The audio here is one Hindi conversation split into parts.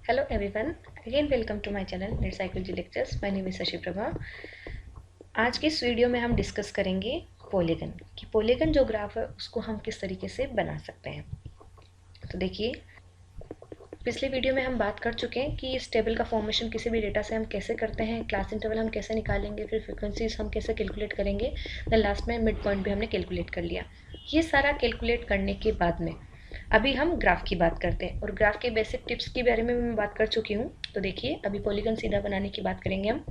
Hello everyone, again welcome to my channel Net Psychology Lectures. My name is Shashi Prabha. आज की इस वीडियो में हम डिस्कस करेंगे पॉलीगन कि पॉलीगन जो ग्राफ है उसको हम किस तरीके से बना सकते हैं। तो देखिए, पिछले वीडियो में हम बात कर चुके हैं कि इस टेबल का फॉर्मेशन किसी भी डेटा से हम कैसे करते हैं, क्लास इंटरवल हम कैसे निकालेंगे, फिर फ्रीक्वेंसीज हम कैसे कैलकुलेट करेंगे, देन लास्ट में मिड पॉइंट भी हमने कैलकुलेट कर लिया। ये सारा कैलकुलेट करने के बाद में अभी हम ग्राफ की बात करते हैं और ग्राफ के बेसिक टिप्स के बारे में मैं बात कर चुकी हूँ। तो देखिए, अभी पॉलीगन सीधा बनाने की बात करेंगे हम।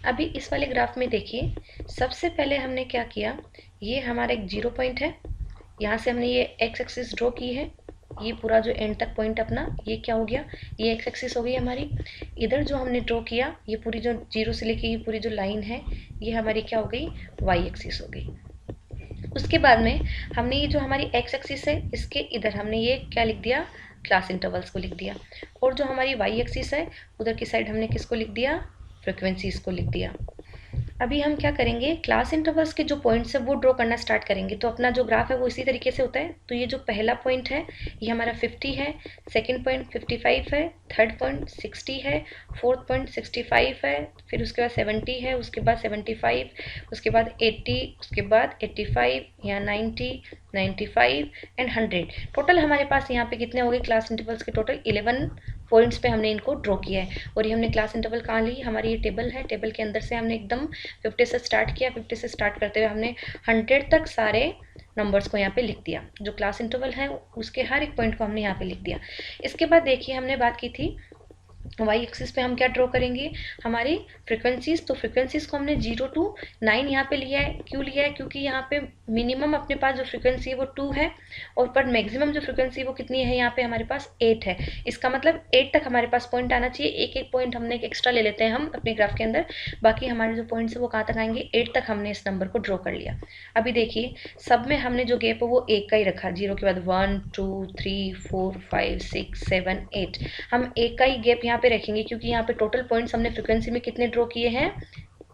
अभी इस वाले ग्राफ में देखिए, सबसे पहले हमने क्या किया, ये हमारा एक जीरो पॉइंट है, यहाँ से हमने ये एक्स एक्सिस ड्रॉ की है, ये पूरा जो एंड तक पॉइंट अपना ये क्या हो गया, ये एक्स एक्सिस हो गई हमारी। इधर जो हमने ड्रॉ किया, ये पूरी जो जीरो से लेके ये पूरी जो लाइन है, ये हमारी क्या हो गई, वाई एक्सिस हो गई। उसके बाद में हमने ये जो हमारी एक्स एक्सिस है, इसके इधर हमने ये क्या लिख दिया, क्लास इंटरवल्स को लिख दिया। और जो हमारी वाई एक्सिस है, उधर की साइड हमने किसको लिख दिया, फ्रिक्वेंसीज को लिख दिया। अभी हम क्या करेंगे, क्लास इंटरवल्स के जो पॉइंट्स है वो ड्रॉ करना स्टार्ट करेंगे। तो अपना जो ग्राफ है वो इसी तरीके से होता है। तो ये जो पहला पॉइंट है ये हमारा 50 है, सेकंड पॉइंट 55 है, थर्ड पॉइंट 60 है, फोर्थ पॉइंट 65 है, फिर उसके बाद 70 है, उसके बाद 75, उसके बाद 80, उसके बाद 85 या 90, 95 एंड 100। टोटल हमारे पास यहाँ पे कितने हो गए क्लास इंटरवल्स के, टोटल 11 पॉइंट्स पे हमने इनको ड्रॉ किया है। और ये हमने क्लास इंटरवल कहाँ ली, हमारी ये टेबल है, टेबल के अंदर से हमने एकदम 50 से स्टार्ट किया, 50 से स्टार्ट करते हुए हमने 100 तक सारे नंबर्स को यहाँ पे लिख दिया। जो क्लास इंटरवल है उसके हर एक पॉइंट को हमने यहाँ पे लिख दिया। इसके बाद देखिए, हमने बात की थी वाई एक्सिस पे हम क्या ड्रॉ करेंगे, हमारी फ्रिक्वेंसीज। तो फ्रिक्वेंसीज को हमने 0 to 9 यहाँ पे लिया है। क्यों लिया है, क्योंकि यहाँ पे मिनिमम अपने पास जो फ्रिक्वेंसी है वो 2 है, और पर मैक्सिमम जो फ्रिक्वेंसी है वो कितनी है, यहाँ पे हमारे पास 8 है। इसका मतलब 8 तक हमारे पास पॉइंट आना चाहिए। एक एक पॉइंट हमने एक एक्स्ट्रा ले लेते हैं हम अपने ग्राफ के अंदर, बाकी हमारे जो पॉइंट्स है वो कहाँ तक आएंगे, 8 तक हमने इस नंबर को ड्रॉ कर लिया। अभी देखिए, सब में हमने जो गैप है वो एक का ही रखा, 0 के बाद 1 2 3 4 5 6 7 8, हम एक का ही गैप यहाँ पे रखेंगे, क्योंकि यहाँ पे टोटल पॉइंट्स हमने फ्रिक्वेंसी में कितने ड्रॉ किए हैं,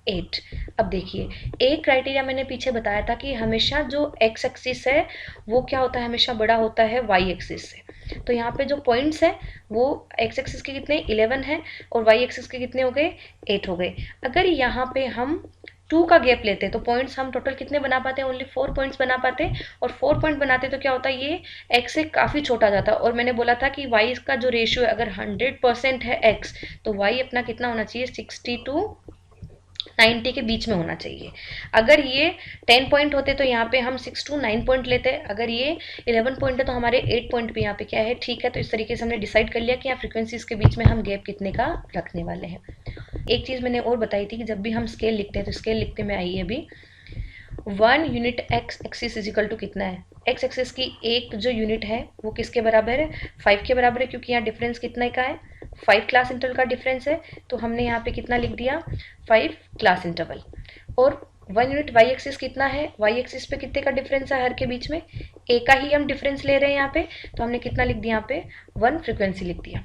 8। अब देखिए, एक क्राइटेरिया मैंने पीछे बताया था कि हमेशा जो एक्स एक्सिस है वो क्या होता है, हमेशा बड़ा होता है वाई एक्सिस से। तो यहाँ पे जो पॉइंट्स है वो एक्स एक्सिस के कितने 11 है और वाई एक्सिस के कितने हो गए, 8 हो गए। अगर यहाँ पे हम 2 का गैप लेते तो पॉइंट्स हम टोटल कितने बना पाते हैं, ओनली 4 पॉइंट्स बना पाते। और 4 पॉइंट बनाते तो क्या होता है, ये एक्स से काफ़ी छोटा जाता। और मैंने बोला था कि वाई का जो रेशियो है, अगर 100% है एक्स, तो वाई अपना कितना होना चाहिए, 60 to 90 के बीच में होना चाहिए। अगर ये 10 पॉइंट होते तो यहाँ पे हम 6 to 9 पॉइंट लेते, अगर ये 11 पॉइंट है तो हमारे 8 पॉइंट भी यहाँ पे क्या है, ठीक है। तो इस तरीके से हमने डिसाइड कर लिया कि यहाँ फ्रिक्वेंसीज के बीच में हम गैप कितने का रखने वाले हैं। एक चीज़ मैंने और बताई थी कि जब भी हम स्केल लिखते हैं तो स्केल लिखते में आइए अभी, 1 unit x axis is equal to कितना है, एक्स एक्सिस की एक जो यूनिट है वो किसके बराबर है, 5 के बराबर है, क्योंकि यहाँ डिफरेंस कितना का है, 5 क्लास इंटरवल का डिफरेंस है। तो हमने यहाँ पे कितना लिख दिया, 5 क्लास इंटरवल। और 1 यूनिट वाई एक्सिस कितना है, वाई एक्सिस पे कितने का डिफरेंस है हर के बीच में, एक का ही हम डिफरेंस ले रहे हैं यहाँ पे। तो हमने कितना लिख दिया, यहाँ पे 1 फ्रिक्वेंसी लिख दिया।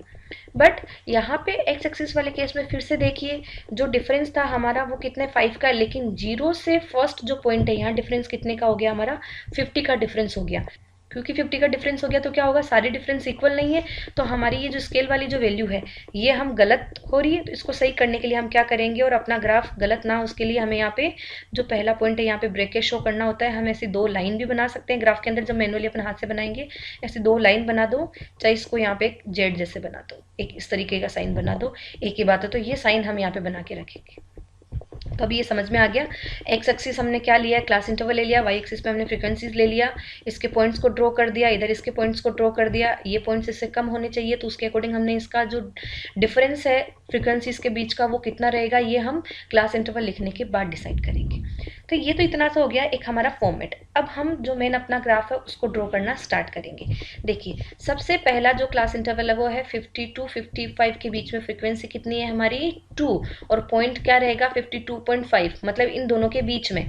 बट यहाँ पे एक्स एक्सिस वाले केस में फिर से देखिए, जो डिफरेंस था हमारा वो कितने 5 का, लेकिन 0 से फर्स्ट जो पॉइंट है यहाँ डिफरेंस कितने का हो गया, हमारा 50 का डिफरेंस हो गया। क्योंकि 50 का डिफरेंस हो गया तो क्या होगा, सारे डिफरेंस इक्वल नहीं है। तो हमारी ये जो स्केल वाली जो वैल्यू है ये हम गलत हो रही है। तो इसको सही करने के लिए हम क्या करेंगे, और अपना ग्राफ गलत ना हो उसके लिए हमें यहाँ पे जो पहला पॉइंट है यहाँ पे ब्रेकेट शो करना होता है। हम ऐसी 2 लाइन भी बना सकते हैं ग्राफ के अंदर, जब मैनुअली अपने हाथ से बनाएंगे ऐसे 2 लाइन बना दो, चाहे इसको यहाँ पे एक जेड जैसे बना दो, एक इस तरीके का साइन बना दो, एक ही बात है। तो ये साइन हम यहाँ पे बना के रखेंगे। तो अभी ये समझ में आ गया, एक्स एक्सिस हमने क्या लिया है, क्लास इंटरवल ले लिया, वाई एक्सिस पे हमने फ्रीक्वेंसीज ले लिया, इसके पॉइंट्स को ड्रॉ कर दिया, इधर इसके पॉइंट्स को ड्रॉ कर दिया। ये पॉइंट्स इससे कम होने चाहिए तो उसके अकॉर्डिंग हमने इसका जो डिफरेंस है फ्रीक्वेंसीज के बीच का वो कितना रहेगा, ये हम क्लास इंटरवल लिखने के बाद डिसाइड करेंगे। तो ये तो इतना सा हो गया एक हमारा फॉर्मेट। अब हम जो मेन अपना ग्राफ है उसको ड्रॉ करना स्टार्ट करेंगे। देखिए, सबसे पहला जो क्लास इंटरवल है वो है 50 to 55 के बीच में, फ्रीक्वेंसी कितनी है हमारी 2, और पॉइंट क्या रहेगा 52.5, मतलब इन दोनों के बीच में।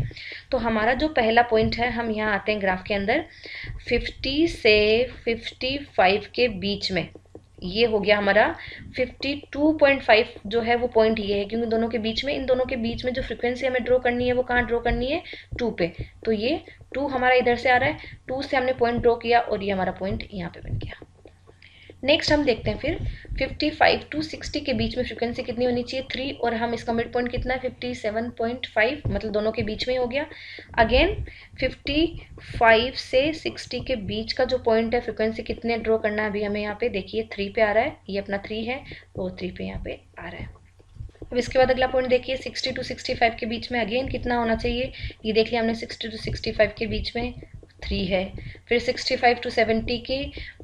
तो हमारा जो पहला पॉइंट है, हम यहाँ आते हैं ग्राफ के अंदर, 50 से 55 के बीच में ये हो गया हमारा 52.5 जो है वो पॉइंट ये है, क्योंकि दोनों के बीच में, इन दोनों के बीच में जो फ्रीक्वेंसी हमें ड्रॉ करनी है वो कहाँ ड्रॉ करनी है, 2 पे। तो ये 2 हमारा इधर से आ रहा है, 2 से हमने पॉइंट ड्रॉ किया और ये हमारा पॉइंट यहाँ पे बन गया। नेक्स्ट हम देखते हैं फिर 55 टू 60 के बीच में फ्रिक्वेंसी कितनी होनी चाहिए, 3, और हम इसका मिड पॉइंट कितना है 57.5, मतलब दोनों के बीच में हो गया। अगेन 55 से 60 के बीच का जो पॉइंट है फ्रिक्वेंसी कितने ड्रॉ करना है, अभी हमें यहाँ पे देखिए 3 पे आ रहा है, ये अपना 3 है तो 3 पे यहाँ पे आ रहा है। अब इसके बाद अगला पॉइंट देखिए 60 टू 65 के बीच में अगेन कितना होना चाहिए, ये देख लिया हमने 60 टू 65 के बीच में 3 है। फिर 65 टू 70 के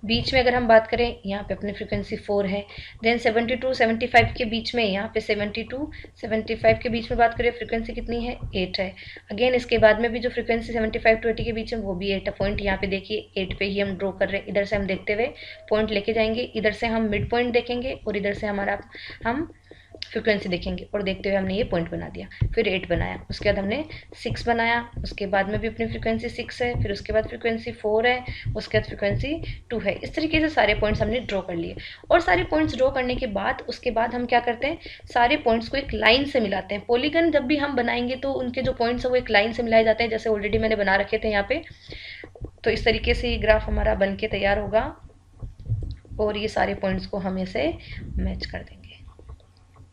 बीच में अगर हम बात करें यहाँ पे अपनी फ्रिक्वेंसी 4 है। देन 70 टू 75 के बीच में यहाँ पे 70 टू 75 के बीच में बात करें फ्रिक्वेंसी कितनी है 8 है। अगेन इसके बाद में भी जो फ्रिक्वेंसी 75 टू 80 के बीच में वो भी 8 है। पॉइंट यहाँ पे देखिए 8 पे ही हम ड्रॉ कर रहे हैं, इधर से हम देखते हुए पॉइंट लेके जाएंगे, इधर से हम मिड पॉइंट देखेंगे और इधर से हमारा हम फ्रिक्वेंसी देखेंगे और देखते हुए हमने ये पॉइंट बना दिया। फिर 8 बनाया, उसके बाद हमने 6 बनाया, उसके बाद में भी अपनी फ्रिक्वेंसी 6 है, फिर उसके बाद फ्रिक्वेंसी 4 है, उसके बाद फ्रिक्वेंसी 2 है। इस तरीके से सारे पॉइंट्स हमने ड्रॉ कर लिए। और सारे पॉइंट्स ड्रॉ करने के बाद उसके बाद हम क्या करते हैं, सारे पॉइंट्स को एक लाइन से मिलाते हैं। पॉलीगन जब भी हम बनाएंगे तो उनके जो पॉइंट्स है वो एक लाइन से मिलाए जाते हैं, जैसे ऑलरेडी मैंने बना रखे थे यहाँ पे। तो इस तरीके से ये ग्राफ हमारा बन के तैयार होगा और ये सारे पॉइंट्स को हम ऐसे मैच कर देंगे,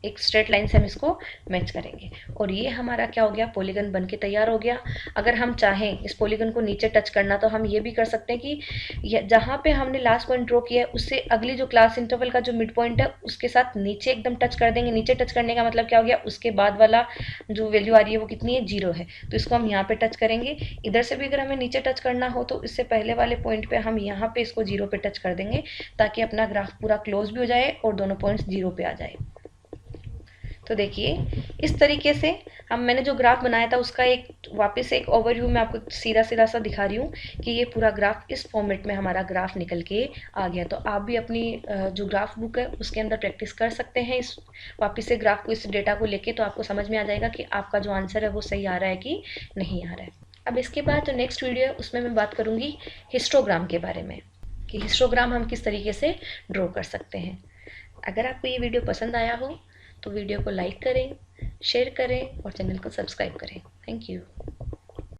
एक स्ट्रेट लाइन से हम इसको मैच करेंगे और ये हमारा क्या हो गया, पॉलीगन बन के तैयार हो गया। अगर हम चाहें इस पॉलीगन को नीचे टच करना तो हम ये भी कर सकते हैं कि जहाँ पे हमने लास्ट पॉइंट ड्रॉ किया है उससे अगली जो क्लास इंटरवल का जो मिड पॉइंट है उसके साथ नीचे एकदम टच कर देंगे। नीचे टच करने का मतलब क्या हो गया, उसके बाद वाला जो वैल्यू आ रही है वो कितनी है, 0 है, तो इसको हम यहाँ पे टच करेंगे। इधर से भी अगर हमें नीचे टच करना हो तो इससे पहले वाले पॉइंट पे हम यहाँ पे इसको 0 पे टच कर देंगे ताकि अपना ग्राफ पूरा क्लोज भी हो जाए और दोनों पॉइंट्स 0 पे आ जाए। तो देखिए इस तरीके से मैंने जो ग्राफ बनाया था उसका एक वापस एक ओवरव्यू मैं आपको सीधा सीधा सा दिखा रही हूँ कि ये पूरा ग्राफ इस फॉर्मेट में हमारा ग्राफ निकल के आ गया। तो आप भी अपनी जो ग्राफ बुक है उसके अंदर प्रैक्टिस कर सकते हैं इस वापस से ग्राफ को, इस डेटा को लेके, तो आपको समझ में आ जाएगा कि आपका जो आंसर है वो सही आ रहा है कि नहीं आ रहा है। अब इसके बाद जो नेक्स्ट वीडियो है उसमें मैं बात करूँगी हिस्टोग्राम के बारे में कि हिस्टोग्राम हम किस तरीके से ड्रॉ कर सकते हैं। अगर आपको ये वीडियो पसंद आया हो तो वीडियो को लाइक करें, शेयर करें और चैनल को सब्सक्राइब करें। Thank you.